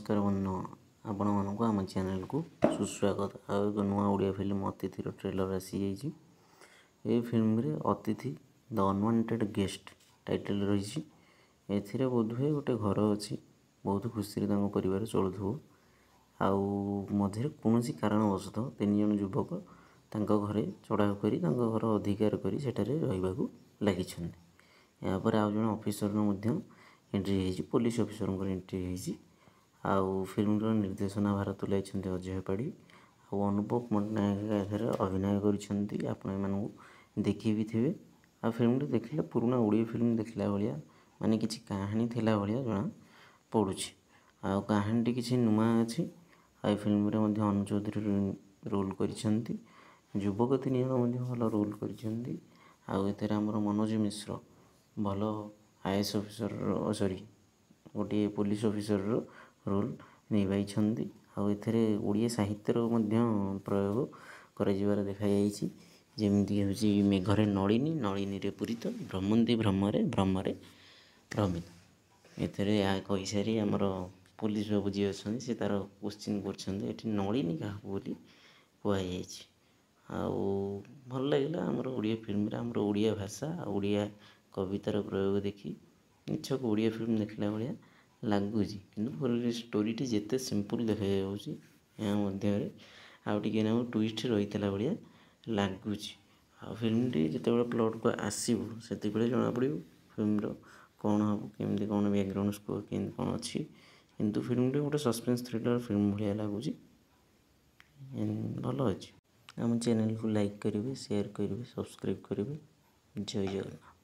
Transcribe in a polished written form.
नमस्कार बंधु आपण मानक आम चैनल को सुस्वागत। आउ एक नुआ ओडिया फिल्म अतिथि ट्रेलर आसी जाइए। ये फिल्म रे अतिथि द अनवांटेड गेस्ट टाइटल रही। एथिरे बोधहुए गोटे घर अच्छी बहुत खुशी परिवार चलुव आउ मध्य कौन कारणवशतः तीन जन युवक तांको घरे चढ़ाऊ कर घर अधिकार कर रही लगी। यापर आउ जन ऑफिसर एंट्री हो पुलिस ऑफिसर एंट्री हो आउ फिल्म निर्देशना भार तुलाई अजय पाढ़ी आउ अनुभव पट्टनायक अभिनय कर देखी भी थे। आ फिल्म देखिले पुराना ओडिया फिल्म देखला भाया माने किसी कहानी थिला भाया जना पड़ुछि। आ कहानी किसी नुआ अच्छी। आ फिल्म रे मध्य अनु चौधरी रोल करिसेंती। युवक तीन जन भल रोल करिसेंती। आउ एथेर हमर मनोज मिश्र भल आईएएस ऑफिसर सॉरी गोटे पुलिस ऑफिसर रोल निभाई। आउ एथेरे ओडिया साहित्यर मध्य प्रयोग कर देखा जमीती हूँ मेघरे नलिनी नलिनी रे पूरित भ्रमंती भ्रमरे भ्रमरे भ्रमित। एथेरे या कही सारी आमर पुलिस बाबू जी अच्छे से तार क्वेश्चन कर नलिनी क्या बोली कहुई। आउ भल लगे आमर ओडिया फिल्म आमर ओडिया भाषा ओडिया कवितार प्रयोग देखी इच्छक ओडिया फिल्म देखला भाया लगुच कि स्टोरीटी जिते सिंपल देखा मध्य आउ टे ट्विस्ट रही भाया लगुच। आ फिल्मटी जिते प्लट को आसो से जना पड़ फिल्म कौन हम केमी कौन बैकग्राउंड स्कोर केमी कौन अच्छी किंतु फिल्मटी गोटे सस्पेंस थ्रिलर फिल्म भाया लगुच भल अच्छी। आम चैनल को लाइक करेंगे शेयर करेंगे सब्सक्राइब करेंगे। जय जगन्नाथ।